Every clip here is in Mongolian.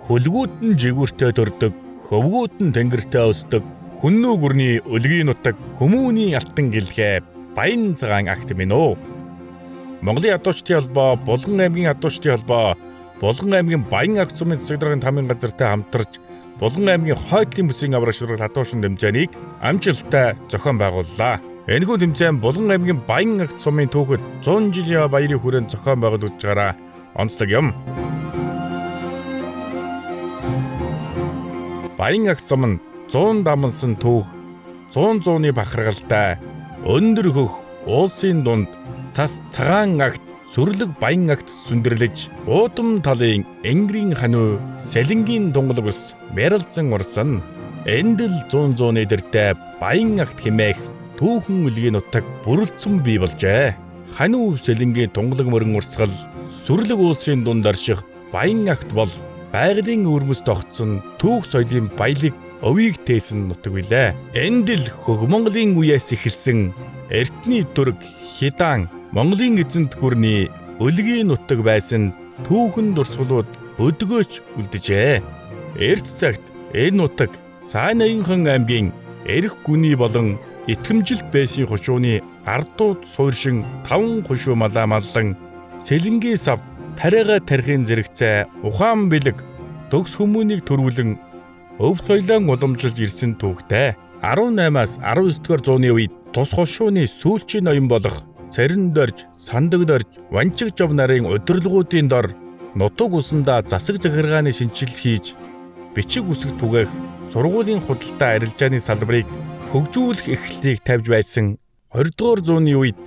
Хөлгүүд нь жигүүртэй төрдөг, хөвгүүд нь тэнгэртэй өсдөг, хүннүү гүрний өлгийн нутаг, хүмүүний алтан гэлгээ Баян цагаан агт минь үү. Монголын ядуучдын холбоо, Булган аймгийн ядуучдын холбоо, Булган аймгийн Баян агт сумын засаг даргын тамийн газартай хамтарч Булган аймгийн хойдлын бүсийн аврагч шударга хатуушин тэмцээнийг амжилттай зохион байгууллаа. Энэхүү тэмцээн Булган аймгийн Баян агт сумын түүхэд 100 жилийн баярын хүрээнд зохион байгуулагдж байгаараа онцлог юм. Баян агт сум нь 100 дамнсан түүх, 100 зууны бахаргалтай, өндөр хөх уулсын дунд цас цагаан агт сүрлэг баян агт сүндэрлэж уудам талын энгэрийн хануу сэлэнгийн тунгалаг ус мяралзан урсан эндэл 100 зууны дэртэй баян агт хэмээх түүхэн өлгийн нутаг бүрэлдсэн бий болжээ. Хануу сэлэнгийн тунгалаг мөрөн урсгал сүрлэг уулсын дунд орших баян агт бол байгалийн өвөрмөс тогтсон түүх соёлын баялаг өвийг тээсэн нутаг билээ. Эндэл хөх Монголын үеэс эхэлсэн эртний төрг хидаан Монголын эзэнт гүрний өлгийн нутаг байсан түүхэн дурсгалууд өдгөөч үлджээ. Эрт цагт энэ нутаг Сайн Аяхан аймгийн эрх гүний болон итгэмжилт байсан хушууны ардууд сууршин 5 хушуу малаа маллан сэлэнгийн сав тариага тарихын зэрэгцээ ухаан бэлэг төгс хүмүүнийг төрүүлэн өв соёлон уламжилж ирсэн түүхтэй. 18-аас 19-р зууны үед тус хушууны сүүлчийн ноён болох царин дорж, сандаг дорж, ванчиг жов нарын удирдлагуудын дор нутаг усандаа засаг захиргааны шинжилэл хийж бичиг үсэг түгээх сургуулийн худалдаа арилжааны салбарыг хөгжүүлэх эхлэлийг тавьж байсан 20-р зууны үед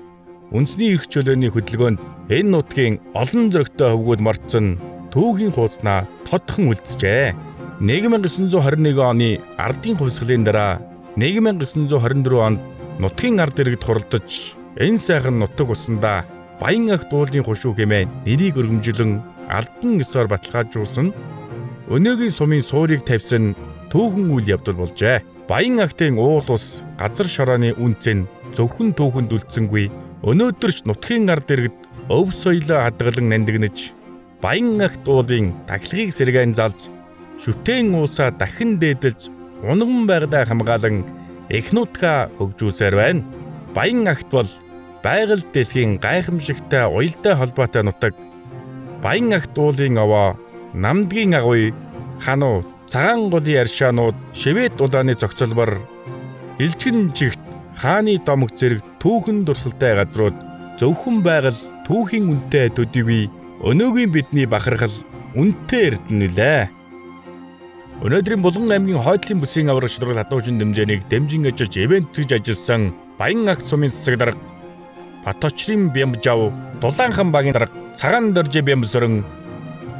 үндэсний эрх чөлөөний хөдөлгөөнд энэ нутгийн олон зөрөгтэй хөвгүүд мартсан түүхийн хуудаснаа тодхон үлджээ. 1921 оны ардын хувьсгалын дараа 1924 онд нутгийн ард иргэд хуралдаж энэ сайхан нутаг усандаа Баян агт уулын хушуу хэмээн нэрийг өргөмжлөн алдан ёсоор баталгаажуулсан өнөөгийн сумын суурийг тавьсан түүхэн үйл явдал болжээ. Баян агтын уул ус газар шорооны үнцэн зөвхөн түүхэнд үлдсэнгүй өнөөдөрч нутгийн ард иргэд өв соёлоо хадгалан нандинаж Баян агт уулын тахилгыг сэргээн залж шүтэн уусаа дахин дээдэлж унган байгалаа хамгаалan их нутгаа хөгжүүлсээр байна. Баян агт бол байгаль дэлхийн гайхамшигтай уялдаа холбоотой нутаг. Баян агт уулын овоо, намдгийн агуй, хануу, цагаан голын аршаанууд, шивэд улааны зохицолбор, илжгэн жигт, хааны домог зэрэг түүхэн дурсгалтай газрууд зөвхөн байгаль түүхийн үнэтэй төдийгүй өнөөгийн бидний бахархал үнэтэй эрдэнэлээ. Өнөөдрийн Булган аймгийн хойдлын бүсийн аврагч шударга хатуушин тэмцээнийг дэмжин ажиллаж ивент хийж ажилласан Баян агт сумын засаг дарга Баточрын Бямжав, Дулаанхан багийн дарга Цагаан доржи Бямсөрөн,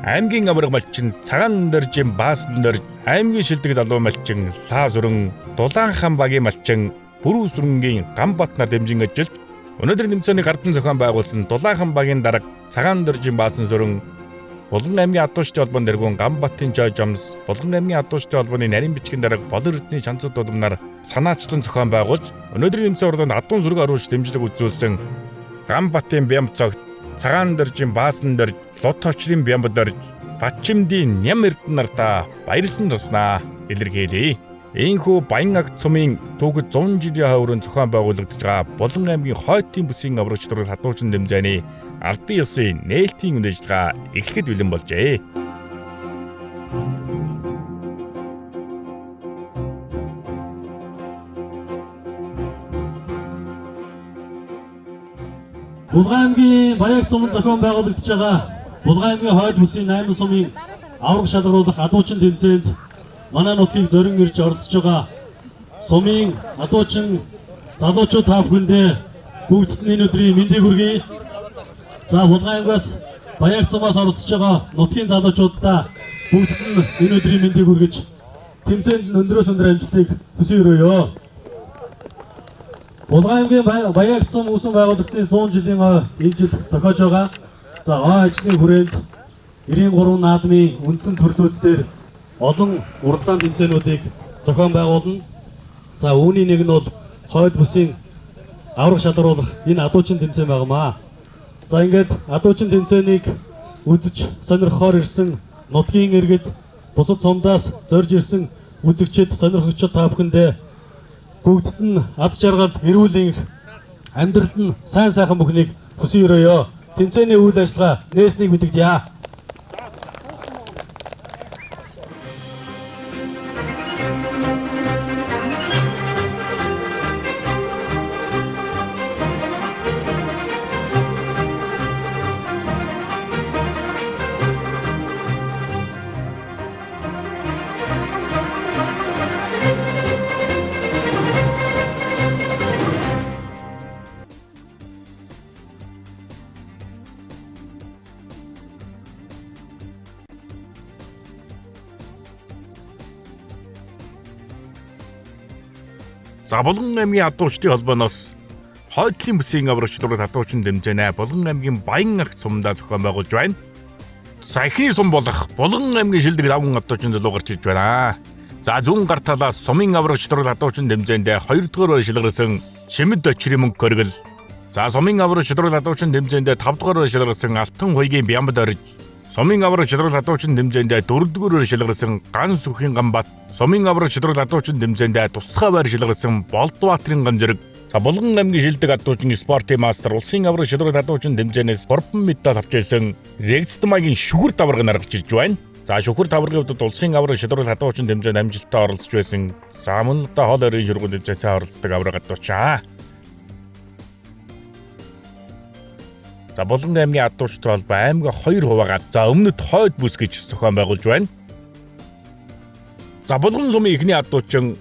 аймгийн авраг малчин Цагаан доржийн Баасан дорж, аймгийн шилдэг залуу малчин Лаазүрэн, Дулаанхан багийн малчин Бүрүүсрэнгийн Гамбат нар дэмжин ажиллаж өнөөдрийн тэмцээний гардан зохион байгуулсан Дулаанхан багийн дарга Цагаан доржийн Баасан сөрөн, Булган аймгийн ядуучдын холбооны дэргүүн Гамбатын Жожомс, Булган аймгийн ядуучдын холбооны нарийн бичгийн дарга Болор эрдэнэ шанцууд улмнаар санаачлан зохион байгуулж өнөөдрийн тэмцээн урданд адуун зүрэг оруулж дэмжлэг үзүүлсэн Гамбатын Бямцогт, Цагаан доржийн Баасан дорж, Лоточрын Бямб дорж, Батчимдийн Ням эрдэнэ нартаа баярлсан туснаа илэрхийлье. Ийхүү Баян агт сумын түүхэд 100 жилийн хойрон зохион байгуулагдж байгаа Булган аймгийн хойдлын бүсийн аврагч шударга хатуушин тэмцээний албан ёсны нээлтийн үйл ажиллагаа эхлэхэд бэлэн болжээ. Булган аймгийн Баян агт сумын зохион байгуулагдж байгаа Булган аймгийн хойд бүсийн 8 сумын авраг шалгаруулах адуучин тэмцээнд манай нутгийг зорин ирж оролцож байгаа сумын адуучин залуучууд та бүхэндээ бүгдд нь энэ өдрийн мэндийг хүргэе. За Булган аймгаас Баян агт сумаас оролцож байгаа нутгийн залуучуудаа бүгдд нь энэ өдрийн мэндийг хүргэж тэмцээнд өндрөөс өндөр амжилтыг хүсье өрөөё. Булган аймгийн Баян агт сум үүсгэн байгуулагчдын 100 жилийн энэ жил тохиож байгаа. За ажлын хүрээнд 93 наадмын үндсэн төрлүүд дээр олон уралдаан тэмцээнүүдийг зохион байгуулна. За үүний нэг нь бол хойд бүсийн авраг шалгаруулах энэ адуучин тэмцээн байнамаа. За ингээд адуучин тэмцээнийг үзэж сонирхохоор ирсэн нутгийн иргэд бусад сумдаас зорж ирсэн үзэгчид, сонирхогчид та бүхэндээ бүгдд нь ад жаргал, эрүүл энх, амьдралд нь сайн сайхан бүхнийг хүсэн өрөөё. Тэмцээний үйл ажиллагаа нээснийг мэдэгдэе. За Булган аймгийн адуучдын холбооноос хойдлын бүсийн аврагч дурал хатуучин дэмжээнэ. Булган аймгийн Баян агт сумдаа зохион байгуулж байна. За ихний сум болох Булган аймгийн шилдэг давган хатуучин төлөө гарч иж байна. За зүүн гар талаас сумын аврагч дурал хатуучин дэмжээндээ 2 дугаар шилгэрсэн Чимэд очрын мөнгө көргөл. За сумын аврагч дурал хатуучин дэмжээндээ 5 дугаар шилгэрсэн Алтан хуйгийн Бямбад орж. Сумын аврагч дурал хатуучин дэмжээндээ 4 дугаар шилгэрсэн Ган сүхийн Гамбат. Сумын аврагч дурал хатуучин дэмжээндээ тусгай байр шилгэрсэн Болдбаатарын Ганжирэг. За Булган аймгийн шилдэг хатуучин спортын мастер улсын аврагч дурал хатуучин дэмжээнээс 3 медаль авч ирсэн Регцтмагийн шүхэр даварга наргаж ирж байна. За шүхэр даваргын хувьд улсын аврагч дурал хатуучин дэмжээнд амжилттай оролцож байсан. За мөн одоо хоол оройн шүргүүл дэмжээсээ оролцдог авраг хатуучаа. За Булган аймгийн хатуучтай холбоо аймгаа 2 хуваагаад за өмнөд хойд бүс гэж зохион байгуулж байна. За Булган сумын эхний хатуучин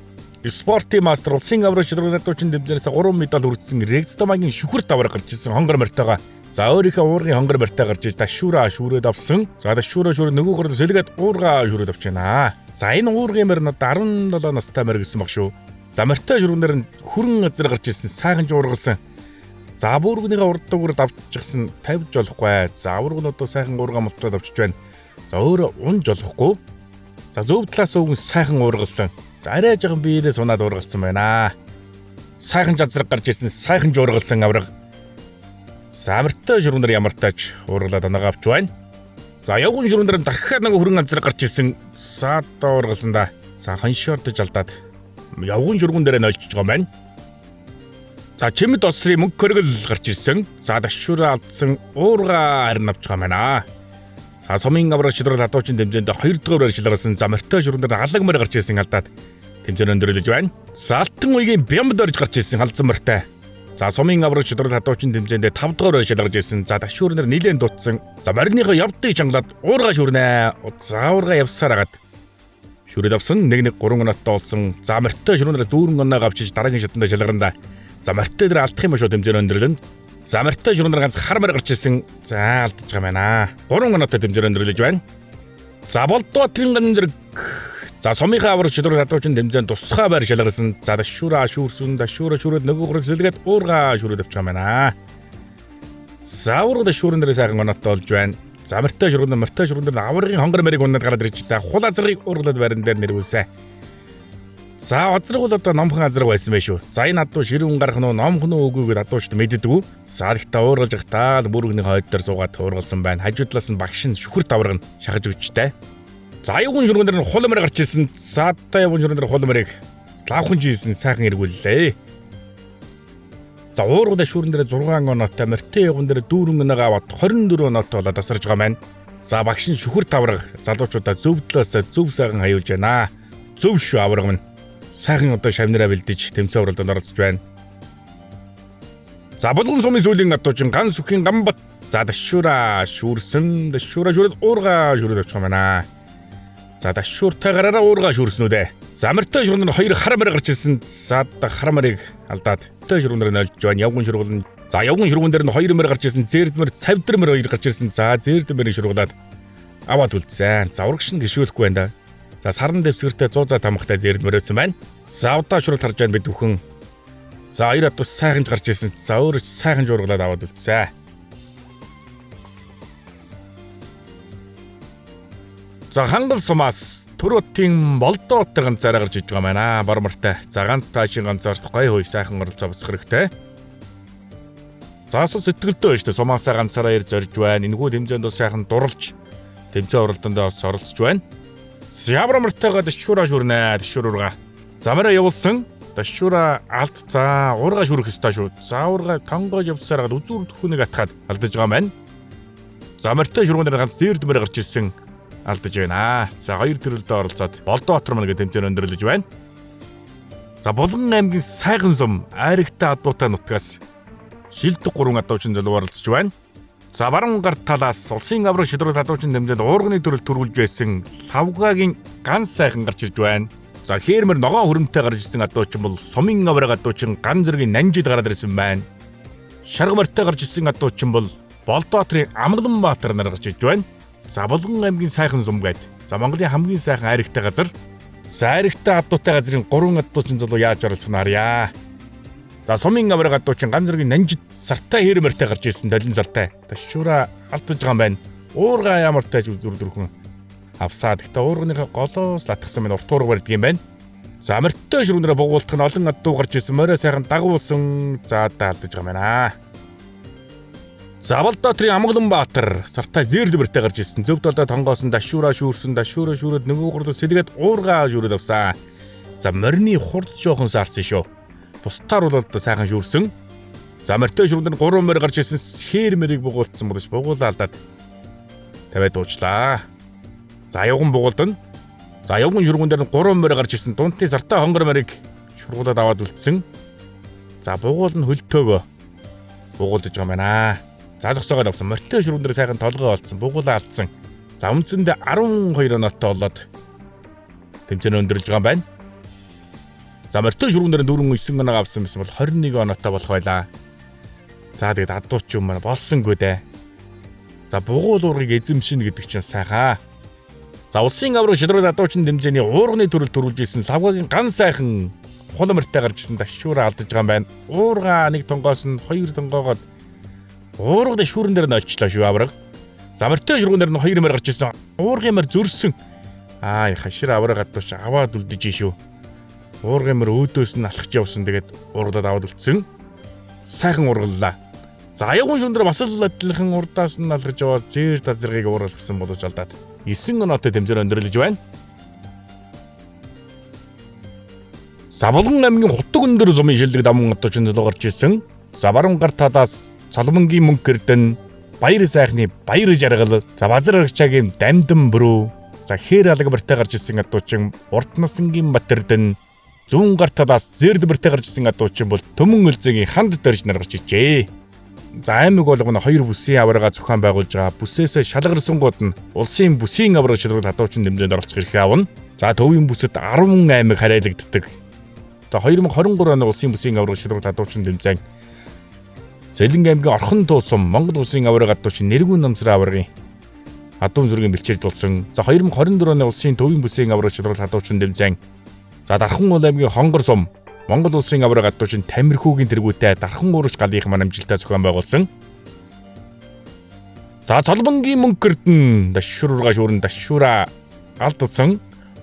спортын мастер улсын аврагч дурал хатуучин дэмжээнээс 3 медаль хүртсэн Регцтмагийн шүхэр даварга гарч ирсэн хонгор мартайгаа. За өөрийнхөө уурын хонгор барьтай гарч иж ташуураа шүүрээд авсан. За ташуураа шүүрээд нөгөөгөр сэлгээд уургаа шүүрээд авч байна. За энэ уургийн мөр над 17 настай мөр гэсэн баг шүү. За мартай шүргнээр нь хүрэн газар гарч ирсэн сайхан жуургалсан. За бүргнийгээ урддагур давчихсан тавьж болохгүй. За ургнуудаа сайхан уургаа мултаад авчиж байна. За өөрөө унж болохгүй. За зөв талаас өвгөн сайхан уургалсан. За арай жоохон биеэрээ сунаад уургалсан байна. Сайхан жазраг гарч ирсэн сайхан жуургалсан авраг. Самартай шүргнэр ямартайч уургалаад оноогоо авч байна. За явган шүргнэр дахиад нэг хүрэн газар гарч ирсэн. Саадаа уургалсан да. За ханшаардаж алдаад явган шүргэн дээр нь олчж байгаа юм байна. За Чимэд осрын мөнгө көргөл гарч ирсэн. За ташуураа алдсан уургаа харин авч байгаа юм байна. За сумын аврагч дурал хатуучин дэмжээнд 2 дугаар шилгэрсэн замартай шүргнэр алаг мөр гарч ирсэн алдаад тэмцээн өндөрлөж байна. За Алтан хуйгийн Бямбад орж гарч ирсэн халзан мөртэй. За сумын аврагч дурал хатуучин дэмжээндээ 5 дугаар шилгэрж ирсэн. За ташуурнэр нилээн дутсан. За бариныхоо явдыг чангалаад уургаа шүрнэ. За уургаа явсаар агаад шүрээд авсан. 1-1 3 оноотой болсон. За мартай шүрнэр дүүрэн оноо авчиж дараагийн шатанда шилгэрнэ. За мартай дээр алдах юм шүү тэмцээн өндөрлөнд. За мартай шүрнэр ганц хармаар гарч ирсэн. За алдаж байгаа юм аа. 3 оноотой тэмцээн өндөрлөж байна. За Болдбаатарын Ганжирэг. За сумынхаа аврагч дурал хатуучин дэмжээнд тусгай байр шалгарсан. За ташуураа шүүрсэн. Ташуураа шүүрээд нөгөөгөр сэлгээд уургаа шүүрээд авч байгаа юм аа. За уурга шүүрэн дээр сайхан оноотой болж байна. За мартай шүргнэр аврагын хонгор мэрийг унаад гараад ирж та хул азрыг уургалаад байран дээр нэрвүүлсэн. За азраг бол одоо номхон азраг байсан байх шүү. За энэ адуу ширүүн гарах нь номхон үгүй гэдээ адуучд мэддэггүй. За ихтэй уургалж байхдаа бүргний хойд дээр суугаад уургалсан байна. Хажуу талаас нь багш нь шүхэр даварга нь шахаж өгчтэй. За явган шүргнэр нь хул мөр гарч ирсэн. Саадтай явган шүргнэр хул мөрийг лавхан жийсэн сайхан эргүүллээ. За уургад шүүрэн дээр 6 оноотой мартай явган дээр дүүрэн оноо аваад 24 оноотой болоод тасарж байгаа маань. За багш нь шүхэр даварга залуучуудаа зөв талаас зөв сайхан хаяулж байна. Зөв шүү аварга минь. Сайхан одоо шавнараа бэлдэж тэмцээн уралдаанд оролцож байна. За Булган сумын сүүлийн хатуучин Ган сүхийн Гамбат. За ташуураа шүүрсэн. Ташуураа шүүрээд уургаа шүүрээд авчих юм байна. За ташууртай гараараа уургаа шүүрснүүдээ. За мартай шүргнэр 2 харамаар гарч ирсэн. За харамаарыг алдаад мартай шүргнэр нь олж байна. Явган шүргэн. За явган шүргэн дээр нь 2 мөр гарч ирсэн. Зээрдмэр цавдрмэр 2 гарч ирсэн. За зээрдмэрийг шүргуулад аваад үлдсэн. За урагш нь гişүүлэхгүй байна да. За саран дэвсгэртэй 100 тамхтай зээрдмэр өссөн байна. За удаа шүрэл харж байна бид бүхэн. За 2 адус сайхан гарч ирсэн. За өөрөө сайхан жуургалаад аваад үлдсэн. За хангал сумаас Төрөтийн Болдбаатар ганцаараа гарч иж байгаа юм байна. Бармартай. За ганц таашийн ганцаарт гоё хөөе сайхан оролцоо босох хэрэгтэй. За асуу сэтгэлдөө шүү дээ. Сумаасаа ганцаараа ирж зорж байна. Энэхүү тэмцээнд бас сайхан дурлж тэмцээн уралдаанд оролцож байна. Сябрамартайгаа дэшүүраа шүрнэ дэшүүрүүрга. Замаараа явуулсан. Дэшүүраа алт за уурга шүрэх ёстой шүү. За уурга тонгоож явсараад үзүүр түүнийг атгаад алдаж байгаа маань. Замартай шүргүүнээр ганц зээрдмээр гарч ирсэн. Алдаж байна. За хоёр төрөлдөө оролцоод Болдоотор маань гэдэг тэмцээн өндөрлөж байна. За Булган аймгийн сайхан сум айрагтай адуутай нутгаас шилдэг 3 адуучин залуу оролцож байна. За баруун гарт талаас улсын авраг шидрүүл адуучин тэмцээнд уурганы төрөл төрүүлж байсан Лавгагийн ганц сайхан гарч ирж байна. За хээрмэр ногоон хөрөмтэй гарч ирсэн адуучин бол сумын авраг адуучин Ган зэргийн Нанжид гараад ирсэн байна. Шаргамартай гарч ирсэн адуучин бол Болдоотрын Амгаланбаатар нар гарч иж байна. За Булган аймгийн сайхан сум гээд за Монголын хамгийн сайхан айрагтай газар. За айрагтай адуутай газрын 3 адуучин залуу яаж оролцох нь харъя. За сумын авраг адуучин Ган зэргийн Нанжид сартай хэрмэртэй гарч ирсэн долин сартай. Ташуура алдаж байгаа юм байна. Уурга ямартай зүрдүрхэн авсаад гэхдээ уурганыхаа голоос латгсан минь урт уурга барьдаг юм байна. За мөртөө шүрүүнээрээ бугуултах нь олон адуу гарч ирсэн морой сайхан дагуулсан заадаа алдаж байгаа юм байна. За Болдоотрын Амгаланбаатар сартай зэрлбэртэй гарч ирсэн. Зөв талдаа тонгоосон дашуура шүүрсэн дашуура шүүрээд нөгөө гурдас сэлгээд уурга шүүрээд авсан. За морины хурд жоохон саарсан шүү. Бусдаар бол сайхан шүүрсэн. За мөртөө шүрүүнээр 3 морь гарч ирсэн хээрмэрийг бугуулсан боловч бугуулаа алдаад тавиад уучлаа. За явган бугуулдан. За явган шүргүүн дээр 3 морь гарч ирсэн дунтны сартай хонгор морийг шургуулад аваад үлдсэн. За бугуул нь хөлтөөгөө бугуулж байгаа юм байна. За зогсоогоод авсан мөртөө шүргүүн дээр сайхан толгой олцсон бугуулаа алдсан. За үндсэндээ 12 оноотой болоод тэмцээн өндөрлөж байгаа юм байна. За мөртөө шүргүүн дээр 4 9 оноо авсан байсан бол 21 оноотой болох байлаа. За тэгээд адууч юм маань болсонгүй дээ. За бугуул уургийг эзэмшин гэдэг чинь сайхан. За улсын авраг шидрүүл адуучин тэмцээний уурганы төрөл төрүүлж ирсэн Лавгагийн ган сайхан хулмартай гарч ирсэн дашуура алдаж байгаа юм байна. Уурга нэг тонгоос нь 2 тонгоогоод уурга дэшүүрэн дээр нь олчлаа шүү авраг. За мөртөө шүргүүн дээр нь 2 мөр гарч ирсэн. Уургын мөр зөрсөн. Хашир авраг адууч аваад үлдэж шүү. Уургын мөр өөдөөс нь алхаж явсан. Тэгээд уургалаад аваад үлдсэн. Сайхан уургаллаа. За аягуун шүндэр бас л адилхан урдаас нь алхаж яваад зээр тазрыг уургалсан болож алдаад 9 оноотой тэмцээн өндөрлөж байна. За Булган аймгийн Хутаг өндөр сумын шилдэг давман адуучин залуу гарч ирсэн. За баруун гарт талаас Соломонгийн мөнгө эрдэн Баяр сайхны Баяр жаргал. За Базар аргачаагийн Дамдан бүрүү. За Хээр алгабартай гарч ирсэн адуучин Урд насангийн Батэрдэн. Зүүн гарт талаас Зэрдбэртэй гарч ирсэн адуучин бол Төмөн Өлзөгийн Ханд дөрж нар гарч ижээ. За аймаг болгоно 2 бүсийн аварга зохион байгуулж байгаа. Бүсээс шалгарсангууд нь улсын бүсийн аварга шилрүүл адуучин тэмцээнд оролцох эрхээ авна. За төвийн бүсэд 10 аймаг хараалагддаг. За 2023 оны улсын бүсийн аварга шилрүүл адуучин тэмцээн Сэлэн аймгийн Орхон туусам Монгол улсын аварга адуучин Нэргүүн намсрын аваргын адуун зүргийн бэлчээрд болсон. За 2024 оны улсын төвийн бүсийн аварга шилрүүл адуучин тэмцээн за Дархан аймгийн Хонгор сум Монгол улсын аварга адуучин Тамирхүүгийн тэргүүтэй Дархан уурч галынх маань амжилттай зохион байгуулсан. За Цолбонгийн мөнгө эрдэн дашуурга шүүрэн дашуура алдсан.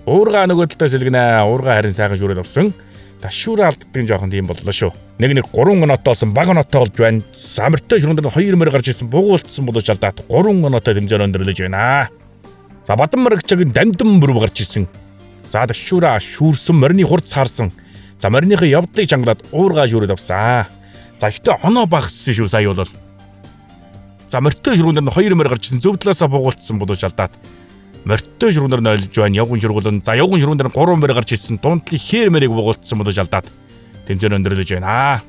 Уурга нөгөө талдаа сэлгэнэ. Уурга харин сайхан шүүрээд авсан. Дашуура алддаг нь жоохон тийм боллоо шүү. Нэг 3 оноотой болсон бага оноотой болж байна. Самартай шүрэн дээр 2 мөр гарч ирсэн бугуулцсан болож алдаад 3 оноотой тэмцээн өндөрлөж байна. За Бадан маргачаагийн Дамдан бүрүү гарч ирсэн. За дашуура шүүрсэн морины хурд саарсан. За мориныхаа явдлыг чангалаад уурга шүүрээд авсан. За ихтэй оноо багссан шүү сая бол. За мөртөө шүргүүн дээр 2 мөр гарч ирсэн зөв талаасаа бугуулцсан болож алдаад мөртөө шүргүүн дээр нь ойлж байна. Явган шүргүүн. За явган шүргүүн дээр 3 мөр гарч ирсэн дунтлын хээрмэрийг бугуулцсан болож алдаад тэмцээн өндөрлөж байна.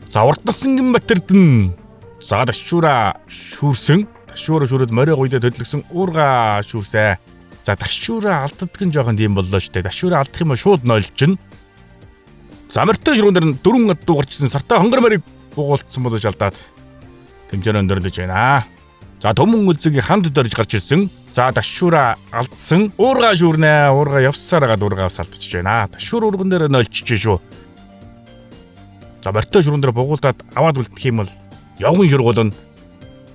За урт насангийн Батэрдэн. За дашуура шүүрсэн. Дашуура шүүрээд морой гуйдаа төдлөгсөн уурга шүүрсэ. За дашуура алддаг нь жоохон тийм боллоо шүү дээ. Дашуура алдах юм шууд нойлчин. За мөртөө шүргүүн дээр 4 адуу гарч ирсэн сартай хонгор морийг бугуулцсан болож алдаад тэмцээн өндөрлөж байна. За Төмөн Өлзөгийн Ханд дөрж гарч ирсэн. За дашуура алдсан. Уурга шүүрнэ. Уурга явсаар гаад уургаас алдчихж байна. Дашуур урган дээр нойлчих шүү. За мөртөө шүргүүн дээр бугуулдаад аваад үлдэх юм бол явган шүргүүн.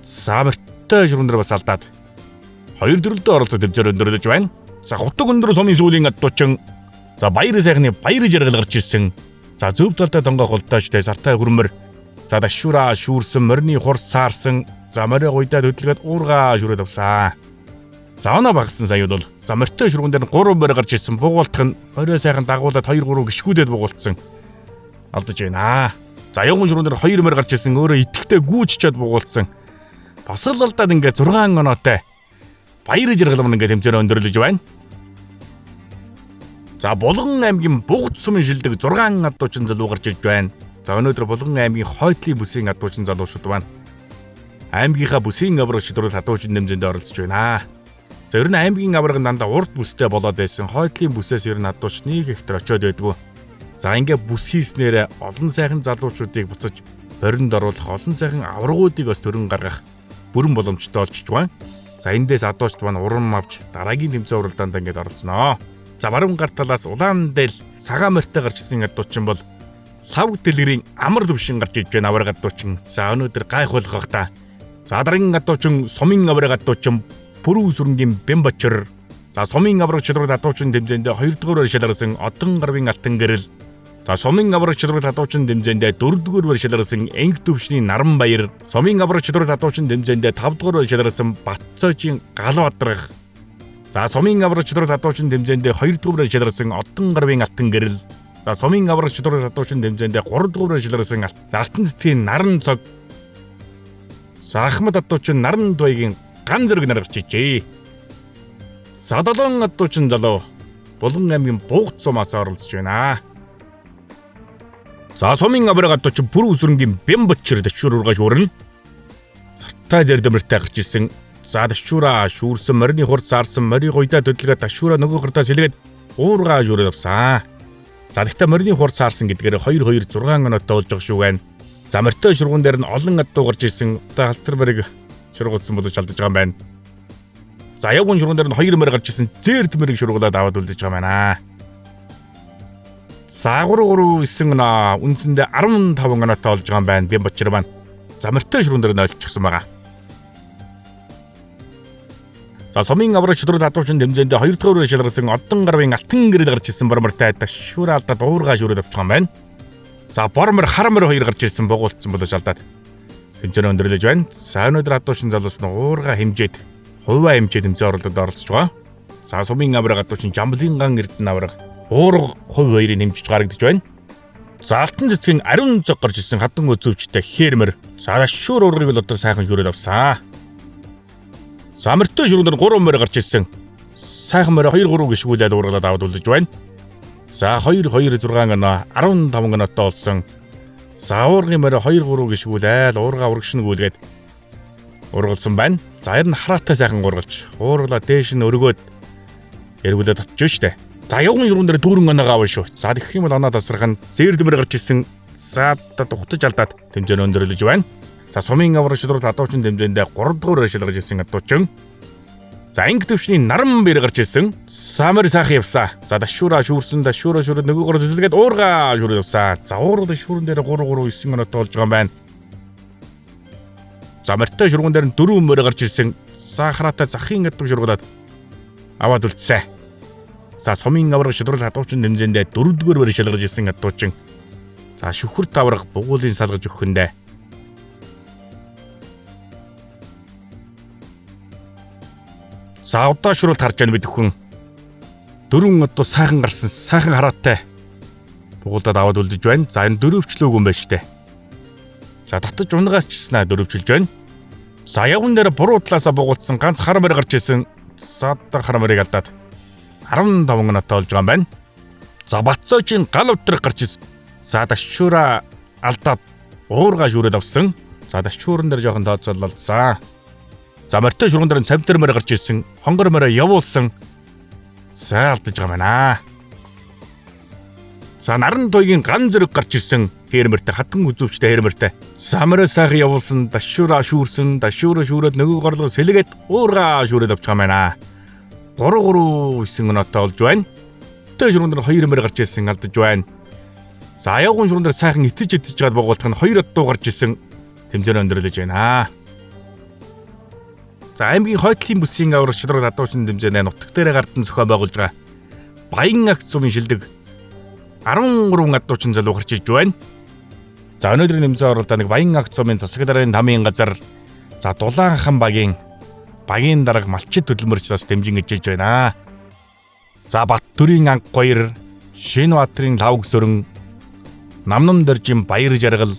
За мөртөө шүргүүн дээр бас алдаад 2 дөрөлдөө оролцоод тэмцээн өндөрлөж байна. За Хутаг өндөр сумын сүүлийн адуучин за Баяр сайхны Баяр жаргал гарч ирсэн. За зөв талдаа тонгоох холдоочтой сартай хөрмөр. За дашуура шүүрсэн морины хурц саарсан. За морой гуйдаа төдлгээд уурга шүүрээд авсан. За оноо багсан сая бол за морьтой ширүүн дээр 3 морь гарч ирсэн буугуултах нь орой сайхан дагуулад 2-3 гიშгүүдэд буугуулсан. Алдаж байна. За аянгуун ширүүн дээр 2 морь гарч ирсэн өөрөө итгэлтэй гүйччээд буугуулсан. Бас л алдаад ингээд 6 оноотой баяр жаргалман ингээд тэмцээнэ өндөрлөж байна. За Булган аймгийн Бугд сумын шилдэг 6 адуучин залуу гарч ирж байна. За өнөөдөр Булган аймгийн Хойтлын бүсийн адуучин залуучууд байна. Аймгийнхаа бүсийн авраг шидрүүл адуучин нэмзэнд оролцож байна. За ер нь аймгийн авраг дандаа урд бүстэй болоод байсан. Хойтлын бүсээс ер нь адууч нэг ихтер очиод байдгүй. За ингээ бүс хийснээр олон сайхан залуучуудыг буцаж боринд оруулах, олон сайхан аврагуудыг бас төрөн гаргах бүрэн боломжтой болчихж байна. За эндээс адуучд маань урам авч дараагийн тэмцээн уралдаанд ингээд оролцсноо. За баруун гар талаас улаан дээл цагаан морьтой гарч ирсэн адуучин бол лав дэлгэрийн амар төвшин гарч иж байна авраг адуучин. За өнөөдөр гайхуулгах та. За дараагийн адуучин сумын авраг адуучин Пүрүү сүрэнгийн Бямбачир. За сумын авраг шидрүүл адуучин тэмцээндээ 2 дугаар шалгарсан Одон гарвын алтан гэрэл. За сумын авраг шидрүүл адуучин тэмцээндээ 4 дугаар шалгарсан Энг төвшний Наранбаяр. Сумын авраг шидрүүл адуучин тэмцээндээ 5 дугаар шалгарсан Батцоочийн Галбадрах. За сумын авраг шидрүүл адуучин тэмцээндээ 2 дугаар шалгарсан Одон гарвын алтан гэрэл. За сумын авраг шидрүүл адуучин тэмцээндээ 3 дугаар шалгарсан Алтан цэцгийн Наран цог. За Ахмад адуучин Наран туйгийн ган зэрэг наргарч ижээ. За 7 адуучин залуу Булган аймгийн Бугд сумаас оролцож байна. За сумын авраг адуучин Пүрүү сүрэнгийн Бямбачир дэвшүүр ургаж уурна. Сартай дээр дэмэртэй гарч ирсэн. За дэвшүүраа шүүрсэн морины хурц саарсан морийг уйдаа төдөлгөө дэвшүүраа нөгөө хурдаа сэлгээд уургаж өрөөд авсан. За гэхдээ морины хурц саарсан гэдгээр 2-2 6 оноотой болж байгаа шүү байна. За морьтой ширгуун дээр нь олон адуу гарч ирсэн. Одоо халтар морийг ширгуулсан болж алдаж байгаа юм байна. За аянгуун ширгуун дээр нь 2 морь гарч ирсэн. Зээрд морийг ширгуулад аваад үлдэж байгаа юм байна. За 3-9 оноо үндсэндээ 15 оноотой болж байгаа юм байна. Бямбачир байна. За морьтой ширгуун дээр нь олчихсан байгаа. За сумын авраг шидрүүл адуучин тэмцээндээ 2 дугаар шалгарсан Одон гарвын алтан гэрэл гарч ирсэн бормортой дэвшүүр алдаад уургаж өрөөд авчих юм байна. За бормор харамор 2 гарч ирсэн богуулцсан болож алдаад тэмцээн өндөрлөж байна. За өнөөдөр адуучин залуус нь уурга хэмжээд хуваа хэмжээд тэмцээн оролдод оролцож байгаа. За сумын авраг адуучин Жамблын ган эрдэнэ авраг уурга хувь 2-ыг нэмжиж гаргадж байна. За Алтан цэцгийн ариун цог гарч ирсэн хадан үзүүчтэй Хээрмэр. За дэвшүүр уургыг бол одоо сайхан шүүрээд авсан. За морьтой ширүүн дээр 3 морь гарч ирсэн. Сайхан морь 2-3 гიშгүүлээд уургалаад аваад үлдэж байна. За 2-2 6 оноо 15 оноотой болсон. За уургын морь 2-3 гიშгүүлээд уурга урагшнгүүлгээд ургалсан байна. За ер нь хараатай сайхан ургалж уургалаа дээш нь өргөөд эргүүлээд татчих штэ. За явган ширүүн дээр 4 оноо аваа шүү. За тэгэх юм бол оноо тасрах нь зээрд морь гарч ирсэн. За тухтаж алдаад тэмцээн өндөрлөж байна. За сумын авраг шидрүүл адуучин тэмцээндээ 3 дугаар шалгарч ирсэн адуучин. За Энг төвшний Наранбаяр гарч ирсэн. Самар сайхан явсан. За дэвшүүраа шүүрсэн дэвшүүрөө шүүрээд нөгөөгөр зэлгээд уургаа шүүрээд явсан. За уурга шүүрэн дээр 3-9 оноотой болж байгаа юм байна. За морьтой ширгуун дээр 4 морь гарч ирсэн. За хараатай захын адуу ширгуулад аваад үлдсэн. За сумын авраг шидрүүл адуучин тэмцээндээ 4 дугаар шалгарч ирсэн адуучин. За шүхэр таврах бугуулын салгаж өгөхдөө за удаа шүрэлт харж байна бид өхөн. 4 адуу сайхан гарсан, сайхан хараатай бугуулдад аваад үлдэж байна. За энэ дөрөвчлөөг юм байна штэ. За татаж унгаас чснаа дөрөвчилж байна. За явган дээр буруу талаасаа бугуулсан ганц хар морь гарч ирсэн. Саддаг хар морийг алдаад 15 оноотой болж байгаа юм байна. За Батцоочийн Галбадрах гарч ирсэн. За дэвшүүраа алдаад уургаж өрөөд авсан. За дэвшүүрэн дээр жоохон тооцоололцсан. За морьтой ширгуун дээр цавтар морь гарч ирсэн. Хонгор морь явуулсан. За алдаж байгаа юм байна. За Наран туйгийн ган зэрэг гарч ирсэн. Хээрмэртэй хатан үзүүчтэй Хээрмэртэй. Самраа сайхан явуулсан. Дэвшүүраа шүүрсэн. Дэвшүүрөө шүүрээд нөгөө горлого сэлгээд уургаа шүүрээд авчих юм байна. 3-9 оноотой болж байна. Морьтой ширгуун дээр 2 морь гарч ирсэн алдаж байна. За аяагуун ширгуун дээр сайхан итэж гад богуултах нь 2 адуу гарч ирсэн. Тэмцээн өндөрлөж байна. За аймгийн Хойтлын бүсийн авраг шидрүүл адуучин тэмцээнээ нутаг дээрээ гардан зохион байгуулж байгаа Баян агт сумын шилдэг 13 адуучин залуу гарч иж байна. За өнөөдрийн нэмзэн оролдоо нэг Баян агт сумын засаг даргын тамийн газар за Дулаанхан багийн багийн дарга малчид хөдөлмөрч бас дэмжин ижиж байна. За Баттөрийн анх гоёр, Шинбаатарын лавг сөрөн, Намнам доржийн баяр жаргал,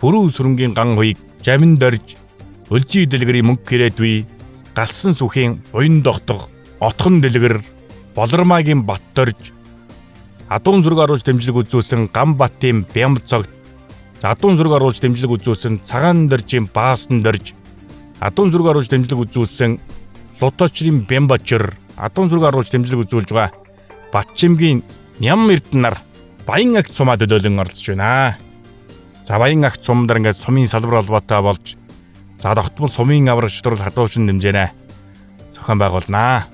Пүрүү сүрэнгийн ган хуйг жамин дорж, Өлзий дэлгэрийн мөнгө гэрээдүй, Галсан сүхийн буян догтог, Отхон дэлгэр, Болормагийн бат дорж, Адуун зүрэг оруулж дэмжлэг үзүүлсэн Гамбатын Бямб цогт, Адуун зүрэг оруулж дэмжлэг үзүүлсэн Цагаан доржийн Баасан дорж, Адуун зүрэг оруулж дэмжлэг үзүүлсэн Луточрын Бямбачир, Адуун зүрэг оруулж дэмжлэг үзүүлж байгаа Батчимгийн Ням Эрдэнэ нар баян агт сумаа төлөөлөн оролцож байна. За баян агт сумдар ингээд сумын салбар холбоотой болж за тогтмол сумын авраг шудрал хадуучны дэмжэнэ зохион байгуулнаа.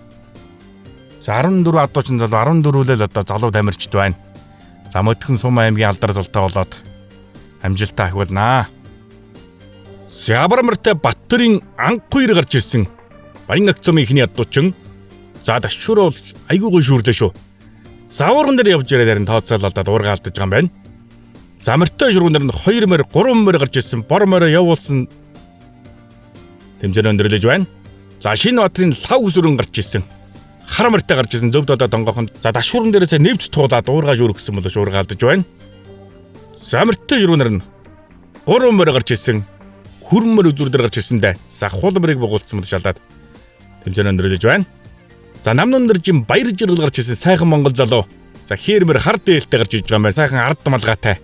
За 14 хадуучин залуу 14 хүлээл одоо залуу тамирчид байна. За Мөдгөн Сум аймгийн алдар золтой болоод амжилтаа ахиулнаа. Сябармартай Баттөрийн анх хоёр гарч ирсэн баян агт сумын ихний хадуучин. За дашшуур бол айгүй гоё шүүрлээ шүү. Заварган дээр явж ирээд харин тооцоололдод уурга алдаж байгаа юм байна. Замартай шургуун дээр нь 2 морь 3 морь гарч ирсэн бор морь явуулсан тэмцээн өндөрлөж байна. За Шинбаатарын лавг сүрэн гарч ирсэн. Хар морьтой гарч ирсэн зөв додоо донгохонд за дашуурн дээрээсээ нэвч туулаад уурга шүүргэсэн болооч уурга алдаж байна. Замартай шургуун дээр нь 3 морь гарч ирсэн. Хүрэн морь өдөр дээр гарч ирсэндээ за хул морийг богуулсан бол шалдаад тэмцээн өндөрлөж байна. За Намнам доржийн баяр жаргал гарч ирсэн сайхан монгол залуу. За Хээрмэр хар дээлтэй гарч иж байгаа юм байна. Сайхан ард малгайтай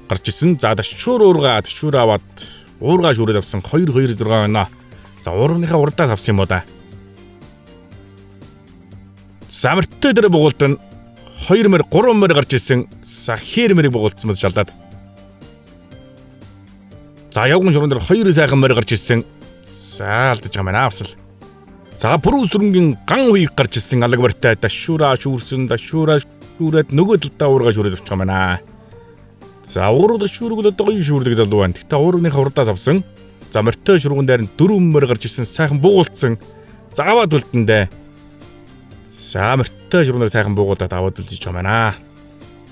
гарч ирсэн. За дашшуур уурга дашшуур аваад уурга шүүрээд авсан 2-2-6 байна. За уургийнхаа урдаас авсан юм уу да. Замартай дээр богуулт нь 2 морь 3 морь гарч ирсэн. За Хээрмэрийг богуулсан мэт шалдаад. За явган шургуун дээр 2 сайхан морь гарч ирсэн. За алдаж байгаа байна авсал. За Пүрүү сүрэнгийн ган хуйг гарч ирсэн алаг барьтай дашшуураа шүүрсэн дашшуураа шүүрээд нөгөө талдаа уурга шүүрээд авчих юм байна. За уурга шүүргөл одоо гоё шүүрдэг залуу байна. Тэгтээ уургийнхаа урдаас авсан. За морьтой шургуун дээр нь 4 морь гарч ирсэн сайхан буугуулсан. За аваад үлдэндээ. За морьтой шургуун дээр сайхан буугуулаад аваад үлдэж байгаа юм байна.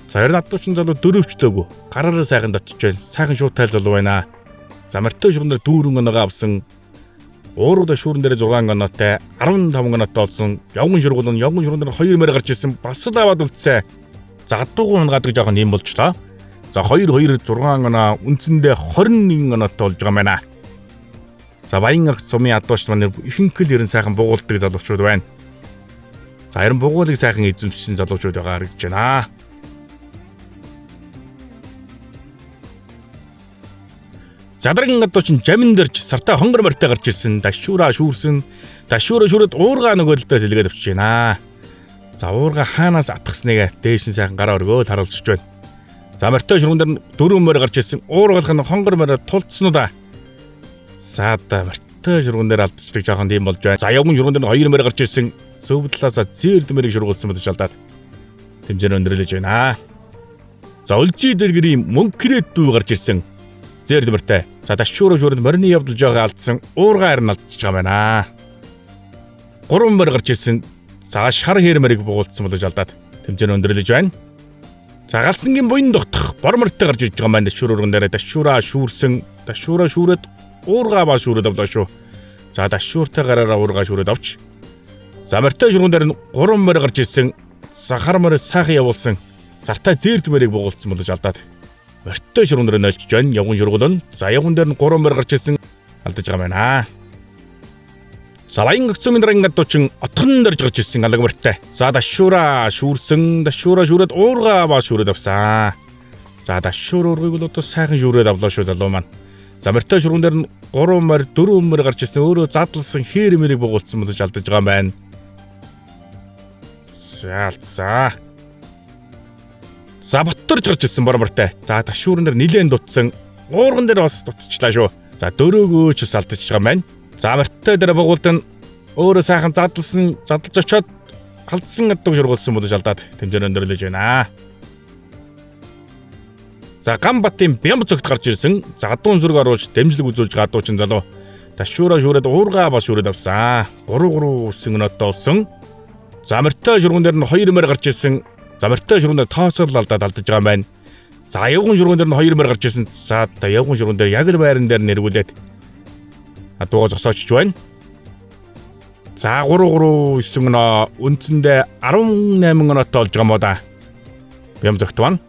За ярь надуучин залуу дөрөвчлөөгүй. Гараараа сайхан дочиж байна. Сайхан шуутай залуу байна. За морьтой шургуун дээр 4 оноогоо авсан. Уурга шүүрэн дээр 6 оноотой 15 оноотой болсон. Явган шургуун дээр 2 морь гарч ирсэн. Бас л аваад үлдсэн. За гадууган гадаг жоохон юм болчлоо. За 2-2 6 оноо үндсэндээ 21 оноотой болж байгаа юм байна. За баян агт сумын адууч маань ихэнхэл ерэн сайхан буугуулдаг залуучууд байна. За харин буугуулыг сайхан эзэмшсэн залуучууд байгаа харагдаж байна. Задрагын гадуучин жамин дэрч сартаа хонгор морьтой гарч ирсэн. Дашшуураа шүүрсэн. Дашшуураа шүүрээд уурга нөгөөлдөө сэлгээд авчиж байна. За уурга хаанаас атгахсныг дээш нь сайхан гараа өргөөл харуулж байна. За морьтой шургуун дээр 4 морь гарч ирсэн. Уургалах нь хонгор морь тулцсан уу да. За морьтой шургуун дээр алдчихдаг жоохон тийм болж байна. За явган шургуун дээр 2 морь гарч ирсэн. Зөв талаасаа зээрд морийг шургуулсан мэт шалдаад тэмцээн өндөрлөж байна. За Өлзий дэлгэрийн мөнгө гэрээдүй гарч ирсэн. Зээрд морьтой. За дашшуур шүүрэнд морины явдал жоохон алдсан. Уурга харин алдчих байгаа байна. 3 морь гарч ирсэн. За шар Хээрмэрийг буулцсан болож алдаад тэмцээн өндөрлөж байна. За Галсангийн буян догтох бор морьтой гарч иж байгаа юм байна. Дашшуур урган дээр дашшуураа шүүрсэн. Дашшуураа шүүрээд уурга баа шүүрээд авлаа шүү. За дашшууртай гараараа уурга шүүрээд авч. За морьтой шургуун дээр 3 морь гарч ирсэн. Сахар морь сайхан явуулсан. Сартай зээрд морийг буулцсан болож алдаад морьтой шургуун дээр нөлж байна. Явган шургуул нь. За явган дээр нь 3 морь гарч ирсэн. Алдаж байгаа юм байна. За баян агт сумын дараагийн гадуучин Отхон дорж гарч ирсэн алаг морьтой. За дашшуураа шүүрсэн. Дашшуураа шүүрээд уурга баа шүүрээд авсан. За дашшуур уургыг бол одоо сайхан шүүрээд авлаа шүү залуу маань. За морьтой шургуун дээр нь 3 морь 4 морь гарч ирсэн. Өөрөө задлсан Хээрмэрийг буулцсан болож алдаж байгаа юм байна. За За Баттөрж гарч ирсэн бор морьтой. За дашуурн дээр нилээн дутсан. Уурган дээр бас дутчихлаа шүү. За дөрөөгөөч бас алдаж байгаа юм байна. За морьтой дээр богуулд нь өөрөө сайхан задлж очоод алдсан гадууг шургуулсан бодож алдаад тэмцээн өндөрлөж байна. За Гамбатын Бямб цогт гарч ирсэн. За гадуун зүрэг оруулж дэмжлэг үзүүлж гадуучин залуу дашуураа шүүрээд уурга бас шүүрээд авсан. 3-3 үсэн өнөттэй болсон. За морьтой шургуун дээр нь 2 морь гарч ирсэн. За морьтой шургуун дээр тооцоолол алдаад алдаж байгаа юм байна. За явган шургуун дээр нь 2 морь гарч ирсэн. За явган шургуун дээр яг л байран дээр нэргүүлээд адуугаа зогсоочж байна. За 339 оноо үндсэндээ 18 оноотой болж байгаа мó да. Бям зөвхт байна.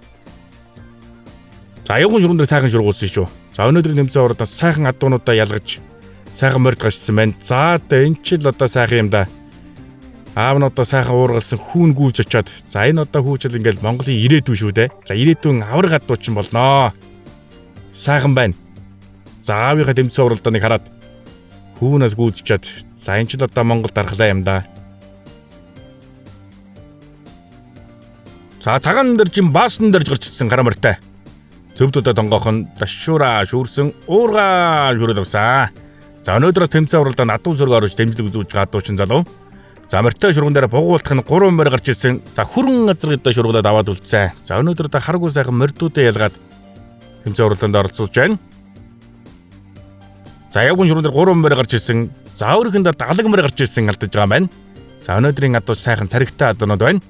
За аюун шүрэн дээр сайхан шургуулсан шүү. За өнөөдрийн тэмцээн урдаас сайхан адуунуудаа ялгаж сайхан морд гашсан байна. За энэ ч л одоо сайхан юм да. Аав нь одоо сайхан уургалсан хүүн гүйж очоод за энэ одоо хүүжил ингээл Монголын ирээдүй шүү дээ. За ирээдүйн авраг адуучин болноо. Сайхан байна. За аавынхаа тэмцээн уралдааныг хараад хүүнээс гүйжчихэд за энэ ч л одоо Монгол дархлаа юм да. За цагаан дээр жим баасан дээр гарч ирсэн гараа морьтой. Зөвдөдө донгохон дашуура шүүрсэн уурга юрээд авсан. За өнөөдрөөс тэмцээн уралдаанд адуу зураг оруулж дэмжлэг үзүүлж байгаа адуучин залуу. За морьтой шургуун дээр бугуулах нь 3 морь гарч ирсэн. За хүрэн газар гэдээ шургуулад аваад үлдсэн. За өнөөдөр та харгуй сайхан морьдуудаа ялгаад тэмцээн уралдаанд оролцож байна. За ягуун шургуун дээр 3 морь гарч ирсэн. За өөрөөхөндөө 70 морь гарч ирсэн алдаж байгаа юм байна. За өнөөдрийн адууч сайхан царигтай адуунууд байна.